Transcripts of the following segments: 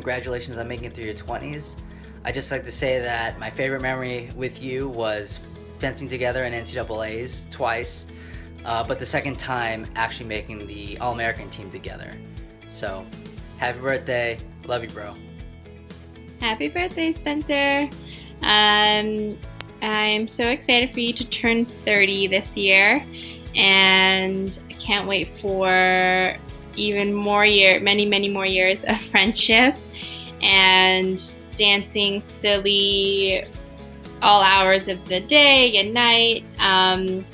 congratulations on making it through your 20s. I just like to say that my favorite memory with you was fencing together in NCAAs twice, but the second time actually making the All-American team together. So, happy birthday. Love you, bro. Happy birthday, Spencer. I'm so excited for you to turn 30 this year, and I can't wait for even more many more years of friendship and dancing silly all hours of the day and night. I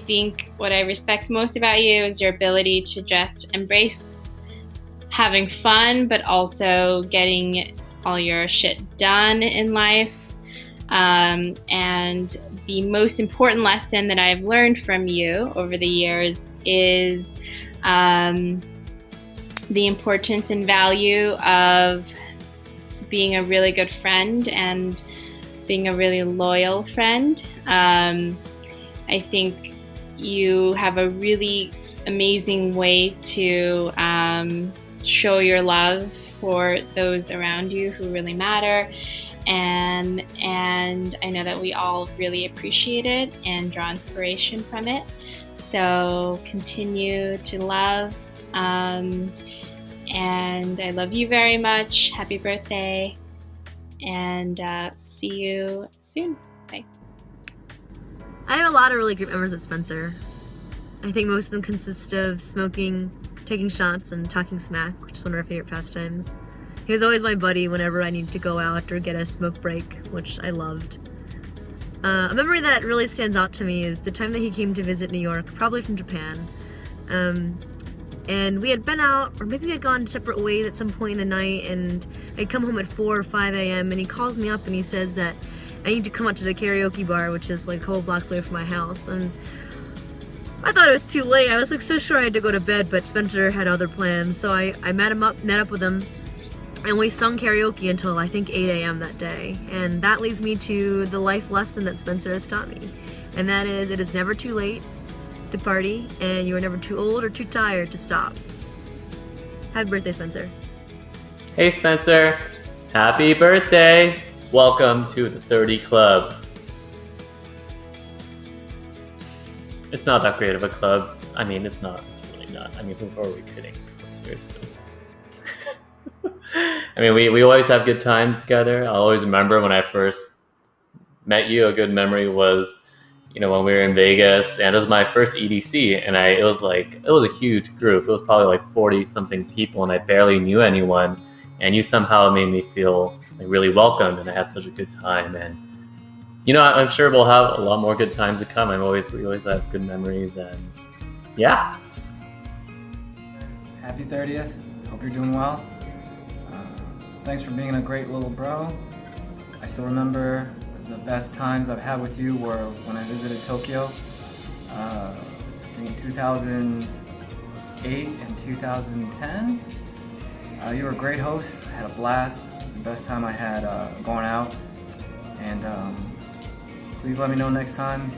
think what I respect most about you is your ability to just embrace having fun, but also getting all your shit done in life. And the most important lesson that I've learned from you over the years is the importance and value of being a really good friend and being a really loyal friend. I think you have a really amazing way to show your love for those around you who really matter. And I know that we all really appreciate it and draw inspiration from it. So continue to love. And I love you very much. Happy birthday. And see you soon. Bye. I have a lot of really great memories with Spencer. I think most of them consist of smoking, taking shots, and talking smack, which is one of our favorite pastimes. He was always my buddy whenever I needed to go out or get a smoke break, which I loved. A memory that really stands out to me is the time that he came to visit New York, probably from Japan. And we had been out, or maybe we had gone separate ways at some point in the night, and I'd come home at 4 or 5 a.m. and he calls me up and he says that I need to come out to the karaoke bar, which is like a couple blocks away from my house. And I thought it was too late. I was like so sure I had to go to bed, but Spencer had other plans. So I met up with him, and we sung karaoke until I think 8 a.m. that day. And that leads me to the life lesson that Spencer has taught me. And that is, it is never too late to party, and you are never too old or too tired to stop. Happy birthday, Spencer. Hey Spencer, happy birthday. Welcome to the 30 Club. It's not that great of a club. I mean, it's really not. I mean, who are we kidding? Seriously. I mean, we always have good times together. I always remember when I first met you, a good memory was, when we were in Vegas, and it was my first EDC, and it was a huge group. It was probably like 40 something people, and I barely knew anyone, and you somehow made me feel like really welcomed, and I had such a good time. And I'm sure we'll have a lot more good times to come. We always have good memories, and yeah. Happy 30th. Hope you're doing well. Thanks for being a great little bro. I still remember the best times I've had with you were when I visited Tokyo in 2008 and 2010. You were a great host. I had a blast. The best time I had going out. And please let me know next time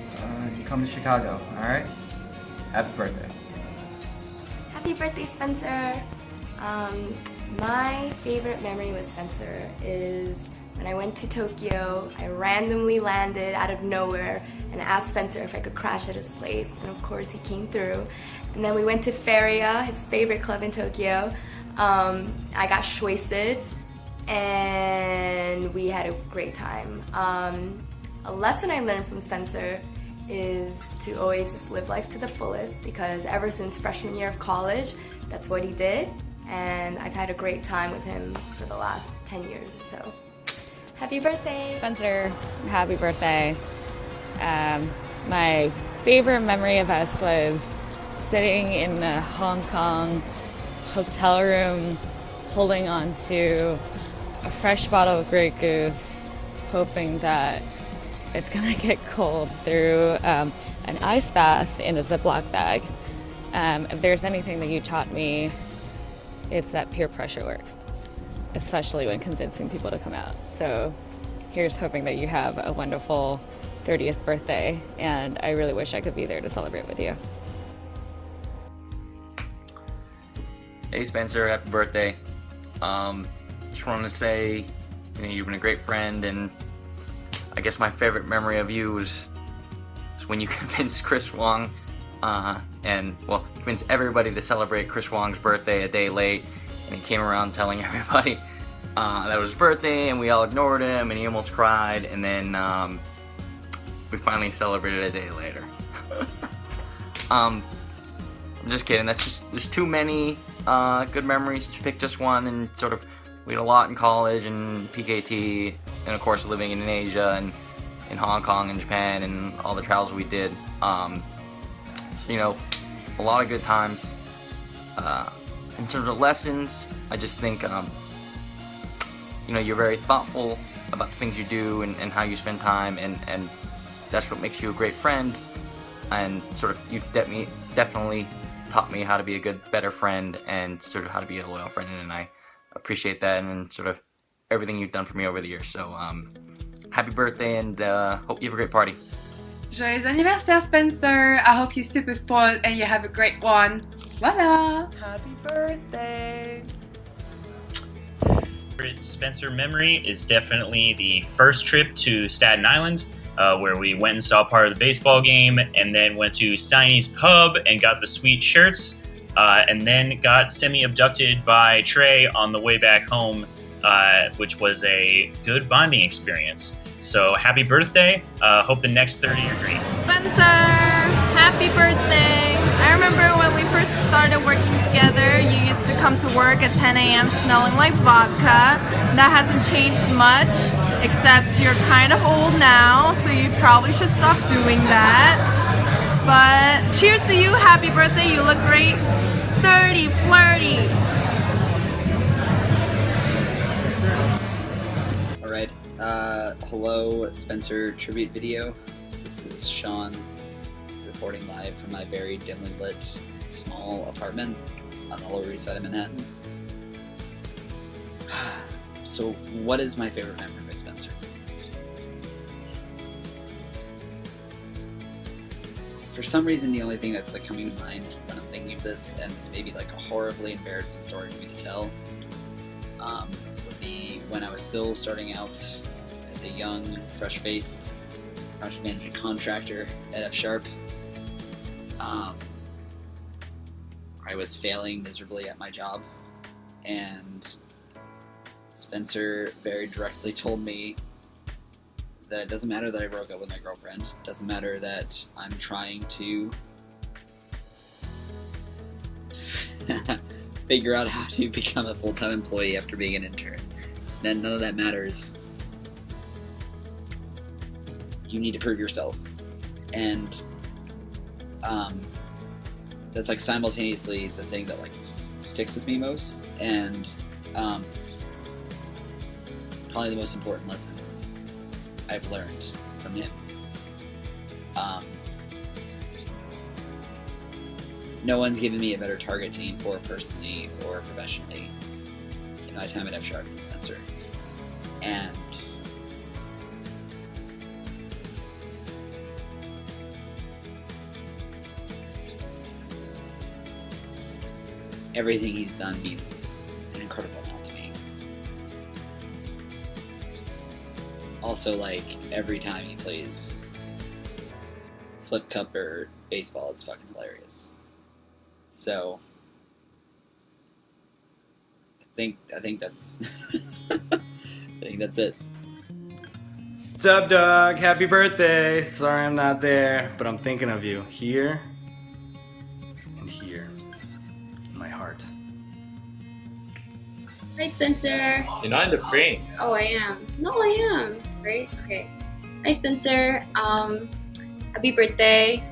you come to Chicago. All right? Happy birthday. Happy birthday, Spencer. My favorite memory with Spencer is when I went to Tokyo. I randomly landed out of nowhere and asked Spencer if I could crash at his place, and of course he came through. And then we went to Feria, his favorite club in Tokyo. I got shwasted and we had a great time. A lesson I learned from Spencer is to always just live life to the fullest, because ever since freshman year of college, that's what he did. And I've had a great time with him for the last 10 years or so. Happy birthday! Spencer, happy birthday. My favorite memory of us was sitting in the Hong Kong hotel room, holding on to a fresh bottle of Grey Goose, hoping that it's gonna get cold through an ice bath in a Ziploc bag. If there's anything that you taught me, it's that peer pressure works, especially when convincing people to come out. So here's hoping that you have a wonderful 30th birthday, and I really wish I could be there to celebrate with you. Hey Spencer, happy birthday. just wanted to say, you've been a great friend, and I guess my favorite memory of you was when you convinced Chris Wong, convinced everybody to celebrate Chris Wong's birthday a day late, and he came around telling everybody that it was his birthday, and we all ignored him, and he almost cried, and then we finally celebrated a day later. I'm just kidding. There's too many good memories to pick just one, and sort of we had a lot in college and PKT, and of course living in Asia and in Hong Kong and Japan and all the travels we did. So, a lot of good times. In terms of lessons, I just think you're very thoughtful about the things you do and how you spend time, and that's what makes you a great friend. And sort of you've definitely taught me how to be a better friend, and sort of how to be a loyal friend, and I appreciate that, and sort of everything you've done for me over the years. So happy birthday, and hope you have a great party. Joyeux anniversaire, Spencer. I hope you're super spoiled and you have a great one. Voila! Happy birthday! Favorite Spencer memory is definitely the first trip to Staten Island, where we went and saw part of the baseball game, and then went to Steiny's Pub and got the sweet shirts, and then got semi-abducted by Trey on the way back home, which was a good bonding experience. So happy birthday. Hope the next 30 are great. Spencer, happy birthday. I remember when we first started working together, you used to come to work at 10 a.m. smelling like vodka. That hasn't changed much, except you're kind of old now, so you probably should stop doing that. But cheers to you, happy birthday, you look great. 30, flirty. Alright, hello Spencer tribute video. This is Sean reporting live from my very dimly lit small apartment on the Lower East Side of Manhattan. So what is my favorite memory with Spencer? For some reason, the only thing that's like coming to mind when I'm thinking of this, and this may be like a horribly embarrassing story for me to tell, would be when I was still starting out as a young, fresh-faced project management contractor at F Sharp. I was failing miserably at my job, and Spencer very directly told me that it doesn't matter that I broke up with my girlfriend, it doesn't matter that I'm trying to figure out how to become a full-time employee after being an intern. Then none of that matters. You need to prove yourself. And that's like simultaneously the thing that like sticks with me most, and probably the most important lesson I've learned from him. No one's given me a better target to aim for personally or professionally in my time at F Sharp than Spencer. And everything he's done means an incredible amount to me. Also, like, every time he plays flip cup or baseball, it's fucking hilarious. So I think that's I think that's it. What's up, dog? Happy birthday. Sorry I'm not there, but I'm thinking of you here and here in my heart. Hi, Spencer. You're not in the frame. Oh, I am. No, I am. Right? Okay. Hi, Spencer. Happy birthday.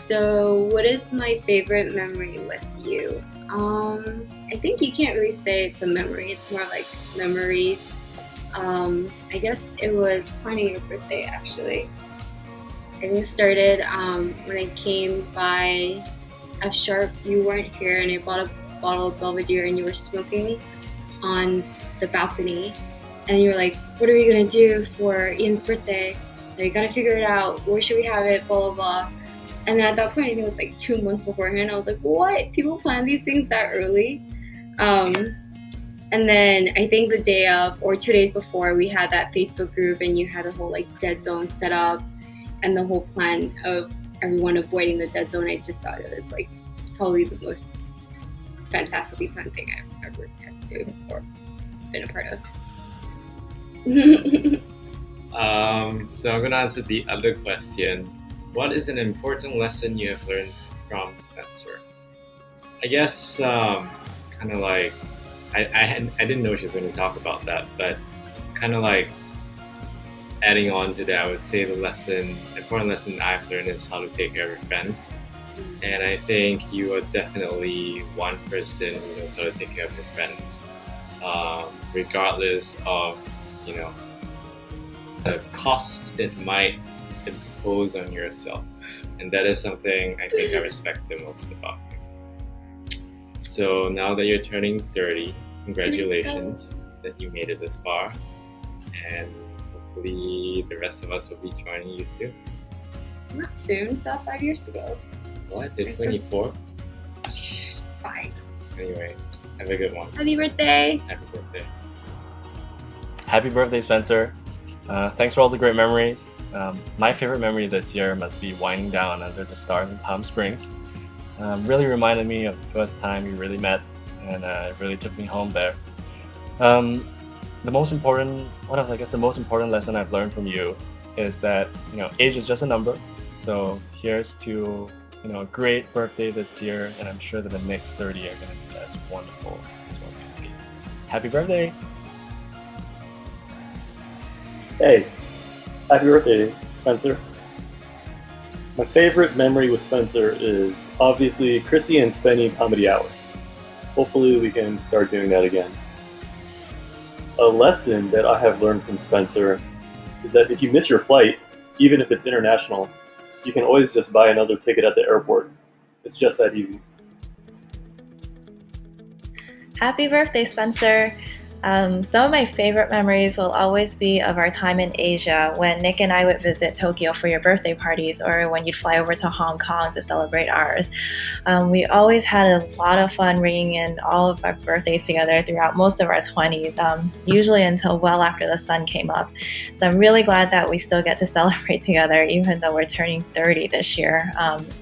So, what is my favorite memory with you? I think you can't really say it's a memory. It's more like memories. I guess it was planning your birthday, actually. I think it started when I came by F Sharp. You weren't here, and I bought a bottle of Belvedere, and you were smoking on the balcony. And you were like, what are we gonna do for Ian's birthday? So you gotta figure it out. Where should we have it? Blah, blah, blah. And then at that point, I think it was like 2 months beforehand. I was like, what? People plan these things that early? And And then I think the day of or 2 days before, we had that Facebook group, and you had a whole like dead zone set up, and the whole plan of everyone avoiding the dead zone. I just thought it was like probably the most fantastically fun thing I've ever had to do or been a part of. So I'm gonna answer the other question. What is an important lesson you have learned from Spencer? I guess kind of like I didn't know she was going to talk about that, but kind of like adding on to that, I would say the important lesson I've learned is how to take care of your friends. And I think you are definitely one person who knows how to take care of your friends, regardless of, you know, the cost it might impose on yourself. And that is something I think I respect the most about you. So now that you're turning 30, congratulations that you made it this far. And hopefully the rest of us will be joining you soon. Not soon, still 5 years to go. What? You're 24? Fine. Anyway, have a good one. Happy birthday! Happy birthday. Happy birthday, Spencer. Thanks for all the great memories. My favorite memory this year must be winding down under the stars in Palm Springs. Really reminded me of the first time we really met, and it really took me home there. The most important lesson I've learned from you is that, you know, age is just a number. So here's to, you know, a great birthday this year, and I'm sure that the next 30 are going to be as wonderful as what can be. Happy birthday! Hey, happy birthday, Spencer. My favorite memory with Spencer is obviously Chrissy and Spenny Comedy Hour. Hopefully we can start doing that again. A lesson that I have learned from Spencer is that if you miss your flight, even if it's international, you can always just buy another ticket at the airport. It's just that easy. Happy birthday, Spencer. Some of my favorite memories will always be of our time in Asia when Nick and I would visit Tokyo for your birthday parties, or when you'd fly over to Hong Kong to celebrate ours. We always had a lot of fun ringing in all of our birthdays together throughout most of our 20s, usually until well after the sun came up. So I'm really glad that we still get to celebrate together, even though we're turning 30 this year.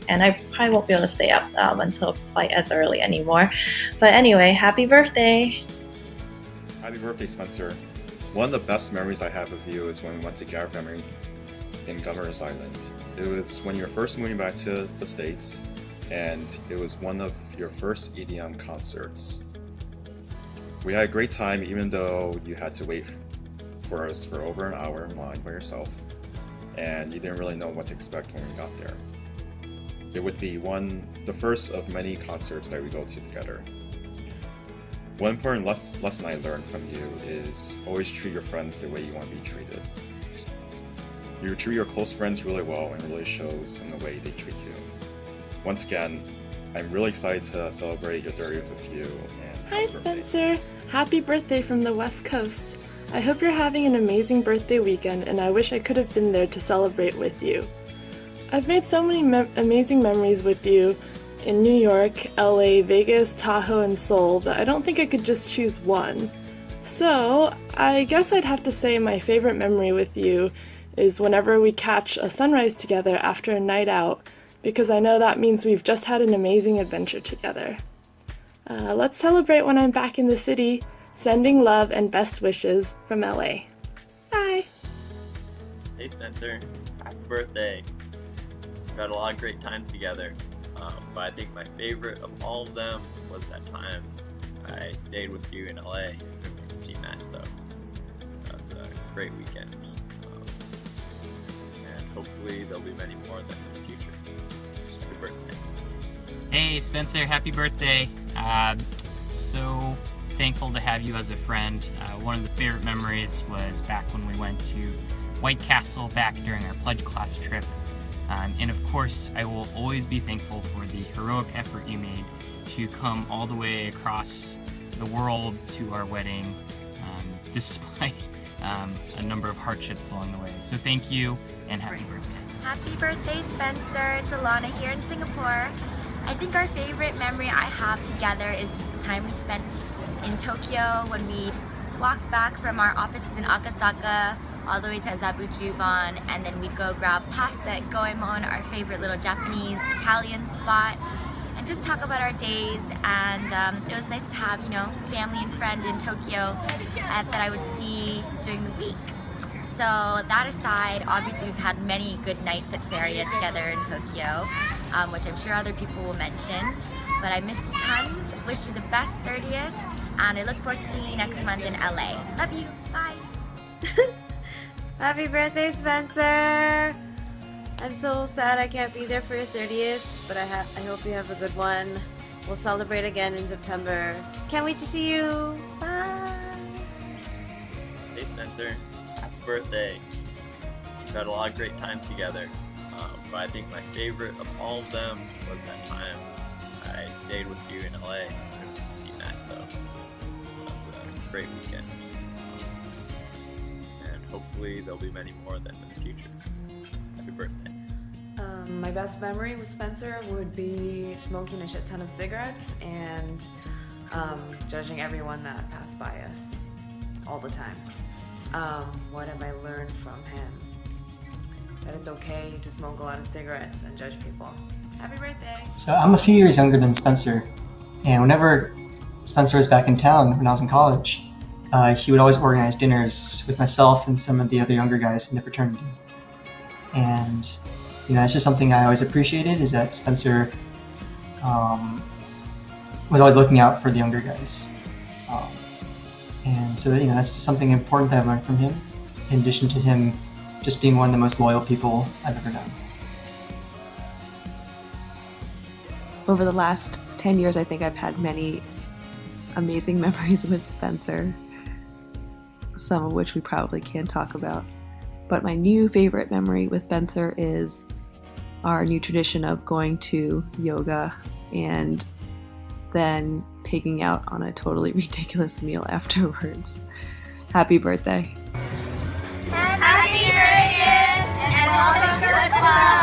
And I probably won't be able to stay up until quite as early anymore. But anyway, happy birthday! Happy birthday, Spencer. One of the best memories I have of you is when we went to Gareth Emery in Governor's Island. It was when you were first moving back to the States, and it was one of your first EDM concerts. We had a great time, even though you had to wait for us for over an hour in line by yourself, and you didn't really know what to expect when we got there. It would be the first of many concerts that we go to together. One important lesson I learned from you is always treat your friends the way you want to be treated. You treat your close friends really well, and it really shows in the way they treat you. Once again, I'm really excited to celebrate your 30th with you. And Hi Spencer! Happy birthday from the West Coast. I hope you're having an amazing birthday weekend, and I wish I could have been there to celebrate with you. I've made so many amazing memories with you in New York, LA, Vegas, Tahoe, and Seoul that I don't think I could just choose one. So I guess I'd have to say my favorite memory with you is whenever we catch a sunrise together after a night out, because I know that means we've just had an amazing adventure together. Let's celebrate when I'm back in the city. Sending love and best wishes from LA. Bye! Hey Spencer, happy birthday. We've had a lot of great times together. But I think my favorite of all of them was that time I stayed with you in LA and went to see Matt, though. That was a great weekend. And hopefully there'll be many more of them in the future. Happy birthday. Hey Spencer, happy birthday. So thankful to have you as a friend. One of the favorite memories was back when we went to White Castle back during our pledge class trip. And of course, I will always be thankful for the heroic effort you made to come all the way across the world to our wedding, despite a number of hardships along the way. So thank you, and happy birthday. Happy birthday, Spencer. It's Alana here in Singapore. I think our favorite memory I have together is just the time we spent in Tokyo when we'd walk back from our offices in Akasaka all the way to Azabujuban, and then we'd go grab pasta at Goemon, our favorite little Japanese Italian spot, and just talk about our days. And it was nice to have, you know, family and friend in Tokyo that I would see during the week. So that aside, obviously we've had many good nights at Feria together in Tokyo, which I'm sure other people will mention. But I miss you tons, wish you the best 30th, and I look forward to seeing you next month in LA. Love you, bye. Happy birthday, Spencer! I'm so sad I can't be there for your 30th, but I hope you have a good one. We'll celebrate again in September. Can't wait to see you! Bye! Hey Spencer, happy birthday. We've had a lot of great times together, but I think my favorite of all of them was that time I stayed with you in LA. I couldn't see Mac though. That was a great weekend. And hopefully there'll be many more of them in the future. Happy birthday. My best memory with Spencer would be smoking a shit ton of cigarettes and judging everyone that passed by us all the time. What have I learned from him? That it's okay to smoke a lot of cigarettes and judge people. Happy birthday! So I'm a few years younger than Spencer, and whenever Spencer was back in town when I was in college, he would always organize dinners with myself and some of the other younger guys in the fraternity. And you know, it's just something I always appreciated, is that Spencer was always looking out for the younger guys. And so, you know, that's something important that I've learned from him, in addition to him just being one of the most loyal people I've ever known. Over the last 10 years, I think I've had many amazing memories with Spencer, some of which we probably can't talk about. But my new favorite memory with Spencer is our new tradition of going to yoga and then pigging out on a totally ridiculous meal afterwards. Happy birthday. Happy 30th and welcome to the club!